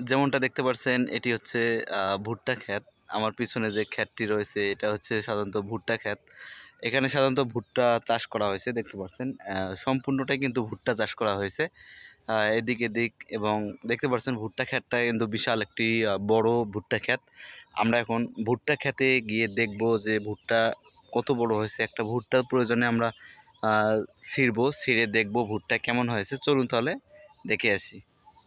যেমনটা দেখতে পাচ্ছেন এটি হচ্ছে ভুট্টা ক্ষেত। আমার পিছনে যে ক্ষেতটি রয়েছে এটা হচ্ছে সাধারণত ভুট্টা ক্ষেত। এখানে সাধারণত ভুট্টা চাষ করা হয়েছে দেখতে পাচ্ছেন। সম্পূর্ণটাই কিন্তু ভুট্টা চাষ করা হয়েছে। এদিক এদিক এবং দেখতে পাচ্ছেন ভুট্টা ক্ষেতটা কিন্তু বিশাল একটি বড় ভুট্টা ক্ষেত। আমরা এখন ভুট্টা ক্ষেতে গিয়ে দেখব যে ভুট্টা কত বড় হয়েছে। একটা ভুট্টার প্রয়োজনে আমরা ছিঁড়ে দেখব ভুট্টা কেমন হয়েছে। চলুন তাহলে দেখে আসি।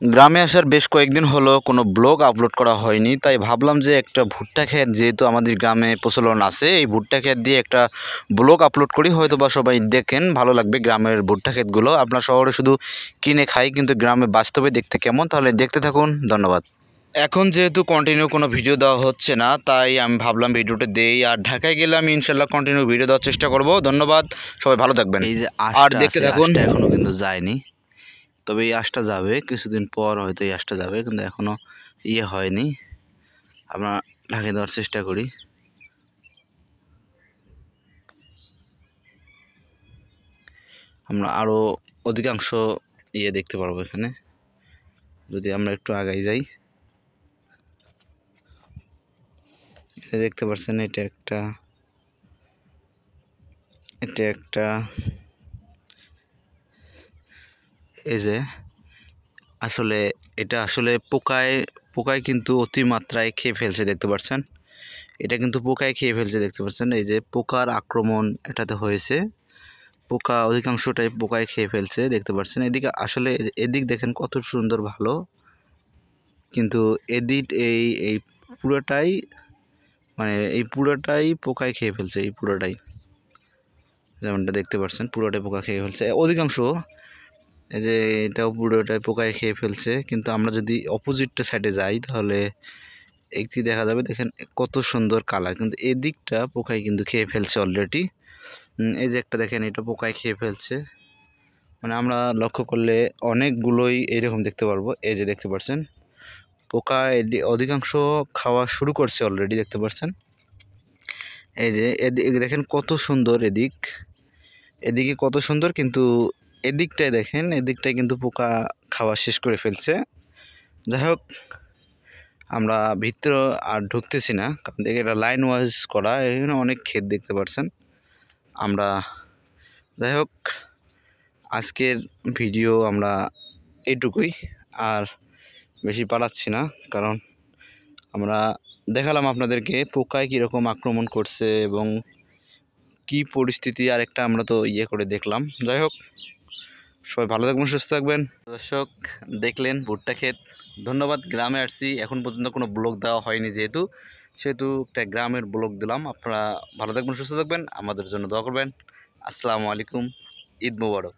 গ্রামে আসার বেশ কয়েকদিন হলো কোনো ব্লগ আপলোড করা হয়নি, তাই ভাবলাম যে একটা ভুট্টা ক্ষেত যেহেতু আমাদের গ্রামে প্রচলন আছে, এই ভুট্টা ক্ষেত দিয়ে একটা ব্লগ আপলোড করি, হয়তো বা সবাই দেখেন, ভালো লাগবে গ্রামের ভুট্টা ক্ষেতগুলো। আপনার শহরে শুধু কিনে খাই, কিন্তু গ্রামে বাস্তবে দেখতে কেমন, তাহলে দেখতে থাকুন। ধন্যবাদ। এখন যেহেতু কন্টিনিউ কোনো ভিডিও দেওয়া হচ্ছে না, তাই আমি ভাবলাম ভিডিওটা দেই। আর ঢাকায় গেলে আমি ইনশাল্লাহ কন্টিনিউ ভিডিও দেওয়ার চেষ্টা করব। ধন্যবাদ, সবাই ভালো থাকবেন। এই যে আর দেখতে থাকুন। এখনো কিন্তু যায়নি, তবে এই আঁশটা যাবে কিছুদিন পর, হয়তো এই আঁশটা যাবে, কিন্তু এখনও হয়নি। আমরা ঢাকে দেওয়ার চেষ্টা করি। আমরা আরও অধিকাংশ দেখতে পারবো এখানে যদি আমরা একটু আগাই যাই। দেখতে পাচ্ছেন এটা একটা এই যে এটা আসলে পোকায় কিন্তু অতিমাত্রায় খেয়ে ফেলছে দেখতে পাচ্ছেন। এটা কিন্তু পোকায় খেয়ে ফেলছে দেখতে পাচ্ছেন। এই যে পোকার আক্রমণ এটাতে হয়েছে, পোকা অধিকাংশটাই পোকায় খেয়ে ফেলছে দেখতে পাচ্ছেন। এদিকে আসলে এদিক দেখেন কত সুন্দর ভালো, কিন্তু এদিক এই পুরোটাই এই পুরোটাই পোকায় খেয়ে ফেলছে। এই পুরোটাই যেমনটা দেখতে পাচ্ছেন পুরোটাই পোকা খেয়ে ফেলছে অধিকাংশ। এই যে এটাও পুরোটাই পোকায় খেয়ে ফেলছে, কিন্তু আমরা যদি অপোজিটটা সাইডে যাই তাহলে একটি দেখা যাবে, দেখেন কত সুন্দর কালার, কিন্তু এদিকটা পোকায় কিন্তু খেয়ে ফেলছে অলরেডি। এই যে একটা দেখেন এটা পোকায় খেয়ে ফেলছে, আমরা লক্ষ্য করলে অনেকগুলোই এইরকম দেখতে পারবো। এই যে দেখতে পাচ্ছেন পোকা অধিকাংশ খাওয়া শুরু করছে অলরেডি দেখতে পাচ্ছেন। এই যে এদিকে দেখেন কত সুন্দর, এদিকে কত সুন্দর, কিন্তু এদিকটায় দেখেন এদিকটায় কিন্তু পোকা খাওয়া শেষ করে ফেলছে। যাই হোক, আমরা ভিতরে আর ঢুকতেছি না, কারণ দেখে এটা লাইন ওয়াইজ করা, এখানে অনেক ক্ষেত দেখতে পাচ্ছেন আমরা। যাই হোক, আজকের ভিডিও আমরা এইটুকুই, আর বেশি বাড়াচ্ছি না, কারণ আমরা দেখালাম আপনাদেরকে পোকায় কীরকম আক্রমণ করছে এবং কি পরিস্থিতি, আর একটা আমরা তো করে দেখলাম। যাই হোক, সবাই ভালো থাকবেন, সুস্থ থাকবেন। দর্শক দেখলেন ভুট্টা ক্ষেত। ধন্যবাদ। গ্রামে আসছি, এখন পর্যন্ত কোনো ব্লগ দেওয়া হয়নি যেহেতু, সেহেতু একটা গ্রামের ব্লগ দিলাম। আপনারা ভালো থাকবেন, সুস্থ থাকবেন, আমাদের জন্য দোয়া করবেন। আসসালামু আলাইকুম, ঈদ মোবারক।